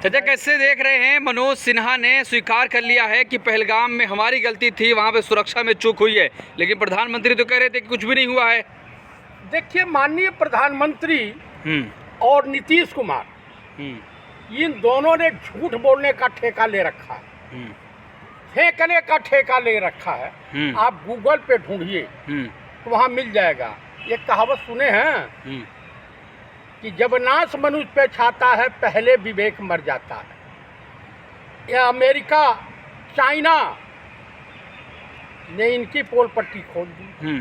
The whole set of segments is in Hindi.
चाचा कैसे देख रहे हैं, मनोज सिन्हा ने स्वीकार कर लिया है कि पहलगाम में हमारी गलती थी, वहाँ पे सुरक्षा में चूक हुई है, लेकिन प्रधानमंत्री तो कह रहे थे कि कुछ भी नहीं हुआ है। देखिए, माननीय प्रधानमंत्री और नीतीश कुमार इन दोनों ने झूठ बोलने का ठेका ले रखा है, फेंकने का ठेका ले रखा है। आप गूगल पे ढूंढिए तो वहाँ मिल जाएगा। एक कहावत सुने हैं कि जब नाश मनुष्य पे छाता है पहले विवेक मर जाता है। यह अमेरिका, चाइना ने इनकी पोल पट्टी खोल दी।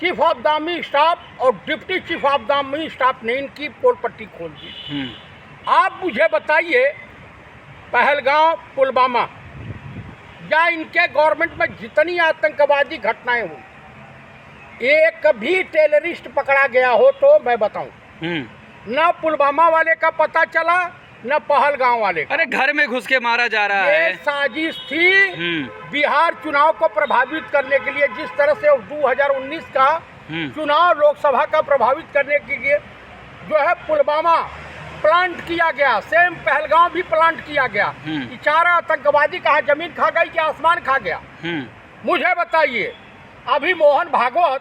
Chief of the army staff और deputy chief of the army staff ने इनकी पोल पट्टी खोल दी। आप मुझे बताइए, पहलगाम, पुलवामा या इनके गवर्नमेंट में जितनी आतंकवादी घटनाएं हुई, एक भी टेररिस्ट पकड़ा गया हो तो मैं बताऊं, न पुलवामा वाले का पता चला न पहलगाम वाले का। अरे घर में घुस के मारा जा रहा है। ये साजिश थी बिहार चुनाव को प्रभावित करने के लिए। जिस तरह से 2019 का चुनाव लोकसभा का प्रभावित करने के लिए जो है पुलवामा प्लांट किया गया, सेम पहलगाम भी प्लांट किया गया। कि चार आतंकवादी कहाँ जमीन खा गई कि आसमान खा गया। मुझे बताइए, अभी मोहन भागवत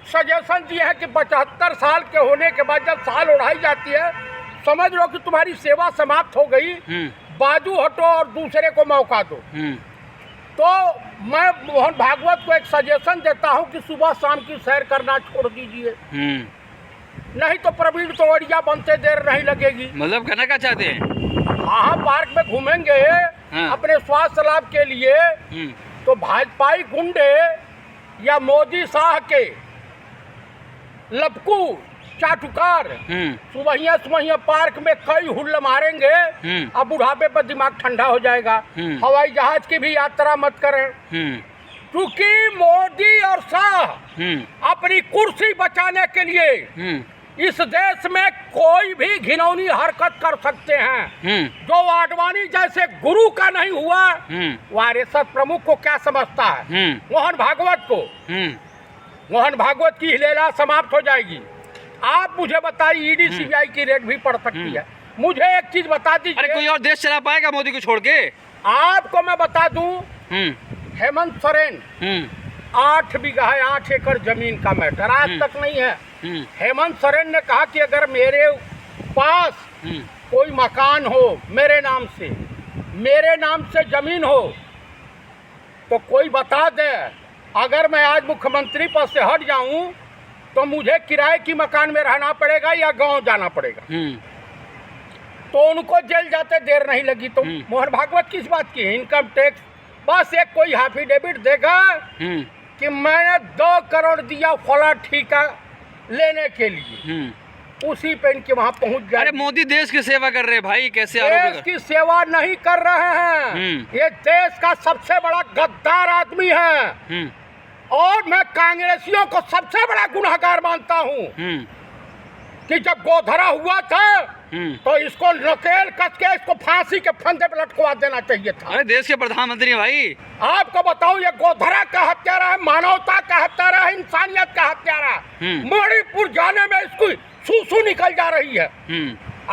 सजेशन दिए है कि 75 साल के होने के बाद जब साल उड़ाई जाती है, समझ लो कि तुम्हारी सेवा समाप्त हो गई, बाजू हटो और दूसरे को मौका दो। तो मैं मोहन भागवत को एक सजेशन देता हूं कि सुबह शाम की सैर करना छोड़ दीजिए, नहीं तो प्रवीण तोड़िया बनते देर नहीं लगेगी। मतलब कहना क्या चाहते हैं? हाँ, पार्क में घूमेंगे अपने स्वास्थ्य लाभ के लिए, तो भाजपाई गुंडे या मोदी शाह के लपकू चाटुकार सुबह पार्क में कई हुल्ल मारेंगे। अब बुढ़ापे पर दिमाग ठंडा हो जाएगा। हवाई जहाज की भी यात्रा मत करें, क्योंकि मोदी और शाह अपनी कुर्सी बचाने के लिए इस देश में कोई भी घिनौनी हरकत कर सकते हैं। जो आडवाणी जैसे गुरु का नहीं हुआ, वो आरएसएस प्रमुख को क्या समझता है? मोहन भागवत को, मोहन भागवत की लीला समाप्त हो जाएगी। आप मुझे बताइए, ईडी सीबीआई की रेड भी पड़ सकती है। मुझे एक चीज बता दीजिए। अरे कोई और देश चला पाएगा मोदी को छोड़ के? आपको मैं बता दूं, हेमंत सोरेन 8 बीघा है, 8 एकड़ जमीन का मैटर आज तक नहीं है। हेमंत सोरेन ने कहा कि अगर मेरे पास कोई मकान हो मेरे नाम से जमीन हो तो कोई बता दे। अगर मैं आज मुख्यमंत्री पद से हट जाऊं तो मुझे किराए की मकान में रहना पड़ेगा या गांव जाना पड़ेगा। तो उनको जेल जाते देर नहीं लगी। तो मोहन भागवत किस बात की? इनकम टैक्स बस एक कोई एफिडेविट देगा कि मैंने 2 करोड़ दिया फला ठेका लेने के लिए, उसी पे इनके वहां पहुंच गए। अरे मोदी देश की सेवा कर रहे हैं भाई, कैसे देश की सेवा नहीं कर रहे हैं। ये देश का सबसे बड़ा गद्दार आदमी है और मैं कांग्रेसियों को सबसे बड़ा गुनहगार मानता हूँ कि जब गोधरा हुआ था तो इसको नकेल कस के इसको फांसी के फंदे पे लटकवा देना चाहिए था। अरे देश के प्रधानमंत्री भाई, आपको बताऊं, ये गोधरा का हत्यारा है, मानवता का हत्यारा है, इंसानियत का हत्यारा है। मणिपुर जाने में इसको सूसू निकल जा रही है।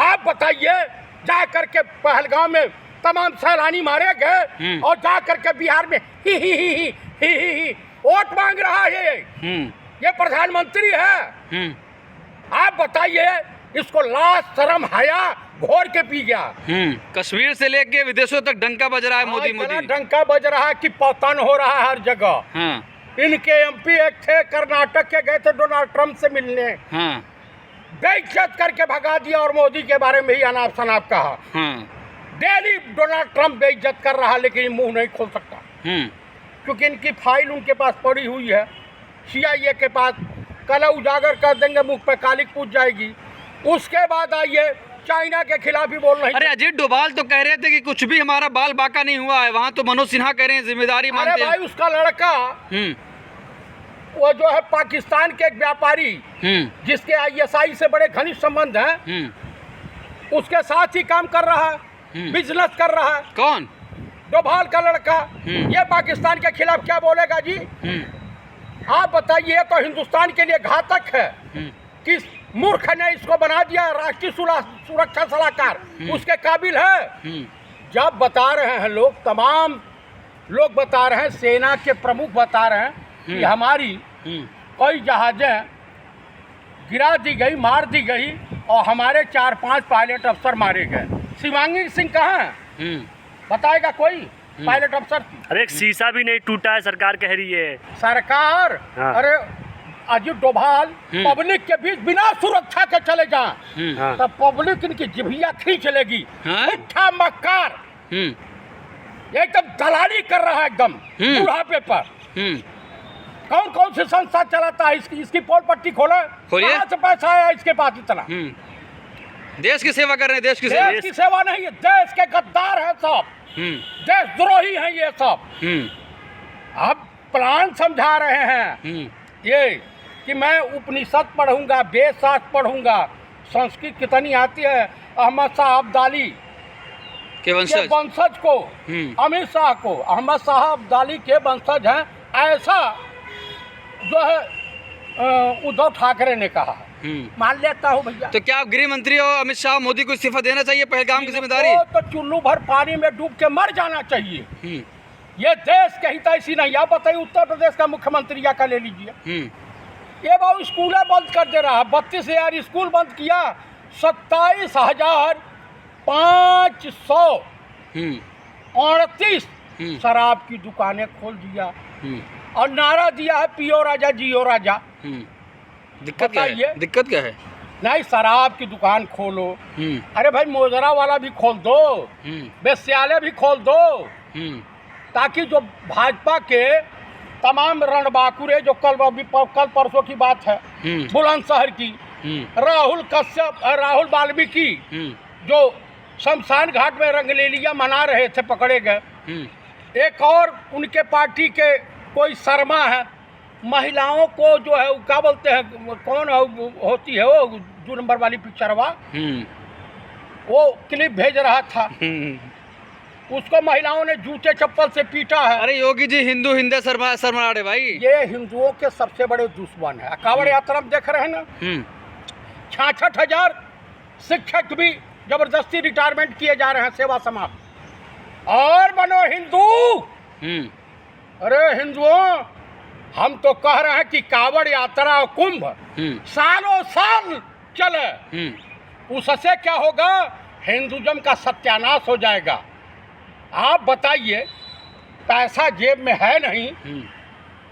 आप बताइए, जा करके पहलगाम में तमाम सैलानी मारे गए और जा करके बिहार में ही वोट मांग रहा है। ये प्रधानमंत्री है। आप बताइए, इसको लाज शर्म हया घोर के पी गया। कश्मीर से लेके विदेशों तक डंका बज रहा है। मोदी डंका बज रहा है कि पतन हो रहा है हर जगह। इनके एमपी एक थे, कर्नाटक के गए थे डोनाल्ड ट्रंप से मिलने, बेइज्जत करके भगा दिया और मोदी के बारे में ही अनाप शनाप कहा। डेली डोनाल्ड ट्रंप बेइज्जत कर रहा, लेकिन मुंह नहीं खोल सकता क्योंकि इनकी फाइल उनके पास पड़ी हुई है, CIA के पास। कल उजागर कर देंगे, मुख पे कालिक पूछ जाएगी। उसके बाद आइए, चाइना के खिलाफ भी बोल रहे हैं। अरे अजीत डोभाल तो कह रहे थे कि कुछ भी हमारा बाल बाका नहीं हुआ है, वहाँ तो मनोज सिन्हा कह रहे हैं जिम्मेदारी मानते हैं। अरे भाई, उसका लड़का वो जो है पाकिस्तान के एक व्यापारी जिसके ISI से बड़े घनिष्ठ संबंध हैं, उसके साथ ही काम कर रहा है, बिजनेस कर रहा है। कौन? डोभाल का लड़का। ये पाकिस्तान के खिलाफ क्या बोलेगा जी? आप बताइए, तो हिंदुस्तान के लिए घातक है कि मूर्ख ने इसको बना दिया राष्ट्रीय सुरक्षा सलाहकार, उसके काबिल है? जब बता रहे हैं लोग, तमाम लोग बता रहे हैं, सेना के प्रमुख बता रहे हैं कि हमारी कई जहाजें गिरा दी गई, मार दी गई और हमारे 4-5 पायलट अफसर मारे गए। शिवांगी सिंह कहाँ है? बताएगा कोई पायलट अफसर? अरे एक शीशा भी नहीं टूटा है, सरकार कह रही है। सरकार, हाँ। अरे अजीत डोभाल पब्लिक के बीच बिना सुरक्षा के चले जाएं हाँ। तब पब्लिक इनकी जिभिया खींच लेगी। हाँ? झूठा मक्कार, एकदम दलाली कर रहा है एकदम बुढ़ापे पर। कौन कौन सी संस्था चलाता है? इसकी पोल पट्टी खोले, कहाँ से पैसा आया इसके पास इतना? देश की सेवा कर रहे हैं, देश की देश की सेवा नहीं है, देश के गद्दार है सब, देशद्रोही हैं ये सब। अब प्लान समझा रहे हैं ये कि मैं उपनिषद पढ़ूंगा, वेद शास्त्र पढ़ूंगा, संस्कृत कितनी आती है। अहमद शाह अब्दाली के वंशज को, अमित शाह को, अहमद शाह अब्दाली के वंशज हैं, ऐसा जो है उद्धव ठाकरे ने कहा। मान लेता हूँ भैया। तो क्या गृह मंत्री और अमित शाह मोदी को इस्तीफा देना चाहिए? पहलगाम की जिम्मेदारी तो चुल्लू भर पानी में डूब के मर जाना चाहिए। ये देश के हितैषी नहीं। आप बताइए, उत्तर प्रदेश का मुख्यमंत्री या का ले लीजिए, ये बहुत स्कूलें बंद कर दे रहा है। 32,000 स्कूल बंद किया, 27,538 शराब की दुकानें खोल दिया और नारा दिया है पियो राजा जियो राजा। दिक्कत क्या है? दिक्कत क्या है? नहीं, शराब की दुकान खोलो। अरे भाई, मोजरा वाला भी खोल दो, वेश्यालय भी खोल दो, ताकि जो भाजपा के तमाम रणबांकुरे, जो कल परसों की बात है बुलंदशहर की, राहुल कश्यप, राहुल वाल्मीकि जो शमशान घाट में रंगलीलियां मना रहे थे, पकड़े गए। एक और उनके पार्टी के कोई शर्मा है, महिलाओं को जो है क्या बोलते हैं, कौन होती है वो 2 नंबर वाली पिक्चरवा, वो क्लिप भेज रहा था, उसको महिलाओं ने जूते चप्पल से पीटा है। अरे योगी जी हिंदू हिंदे शर्मा रहे भाई। ये हिंदुओं के सबसे बड़े दुश्मन है। कांवड़ यात्रा में देख रहे हैं ना, 66,000 शिक्षक भी जबरदस्ती रिटायरमेंट किए जा रहे हैं, सेवा समाप्त। और बनो हिंदू। अरे हिंदुओं, हम तो कह रहे हैं कि कांवड़ यात्रा और कुंभ सालों साल चले, उससे क्या होगा? हिंदुज़म का सत्यानाश हो जाएगा। आप बताइए, पैसा जेब में है नहीं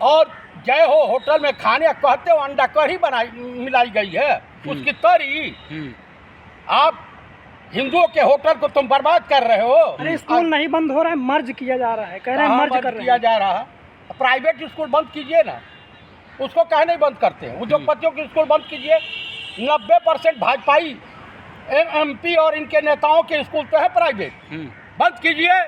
और जय हो होटल में खाने कहते हो अंडा कढ़ी मिलाई गई है, उसकी तरी। आप हिंदुओं के होटल को तुम बर्बाद कर रहे हो। अरे स्कूल नहीं बंद हो रहा है, मर्ज किया जा रहा है, कह रहे हैं मर्ज कर किया जा रहा है। प्राइवेट स्कूल बंद कीजिए ना, उसको कहे नहीं बंद करते हैं। उद्योगपतियों की स्कूल बंद कीजिए। 90% भाजपाई MP और इनके नेताओं के स्कूल तो है प्राइवेट, बंद कीजिए।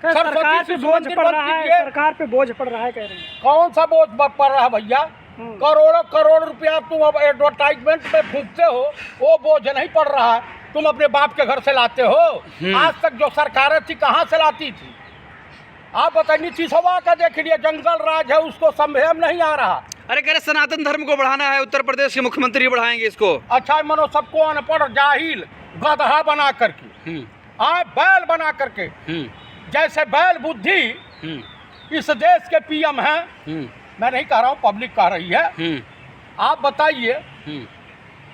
सरकार पे बोझ पड़ रहा है, सरकार पे बोझ पड़ रहा है, कह रहे हैं। कौन सा बोझ पड़ रहा है भैया? करोड़ों करोड़ रुपया तुम अब एडवर्टाइजमेंट पे फूंकते हो, वो बोझ नहीं पड़ रहा है। तुम अपने बाप के घर से लाते हो। आज तक जो सरकारें थी कहाँ से लाती थी? आप बताइए, नीतीश का देख लिया, जंगल राज है, उसको संभेम नहीं आ रहा। अरे कह रहे सनातन धर्म को बढ़ाना है, उत्तर प्रदेश के मुख्यमंत्री बढ़ाएंगे इसको। अच्छा, मनो सबको अनपढ़, जाहिल, गधा बना करके, बैल बना करके, जैसे बैल बुद्धि इस देश के PM हैं। मैं नहीं कह रहा हूँ, पब्लिक कह रही है। आप बताइए,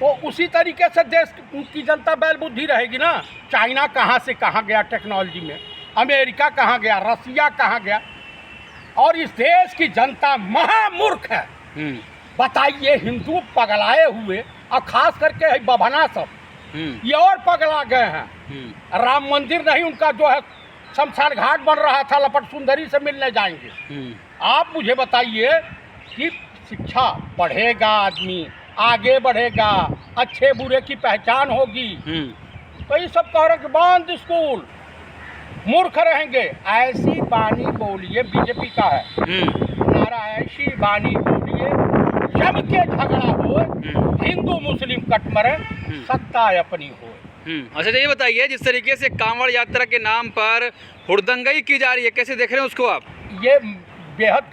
तो उसी तरीके से देश की जनता बैल बुद्धि रहेगी ना। चाइना कहाँ से कहाँ गया टेक्नोलॉजी में, अमेरिका कहाँ गया, रसिया कहाँ गया, और इस देश की जनता महामूर्ख है। बताइए, हिंदू पगलाए हुए, और खास करके बभना सब ये और पगला गए हैं। राम मंदिर नहीं, उनका जो है शमशान घाट बन रहा था, लपट सुंदरी से मिलने जाएंगे। आप मुझे बताइए कि शिक्षा पढ़ेगा, आदमी आगे बढ़ेगा, अच्छे बुरे की पहचान होगी। तो ये सब कह रहे कि बंद स्कूल, मूर्ख रहेंगे। ऐसी बानी बोलिए, बीजेपी का है नारा, ऐसी बानी बोलिए जम के झगड़ा हो, हिंदू मुस्लिम कट मरे, सत्ता अपनी हो। अच्छा, ये बताइए, जिस तरीके से कांवड़ यात्रा के नाम पर हुड़दंगई की जा रही है, कैसे देख रहे हैं उसको आप? ये बेहद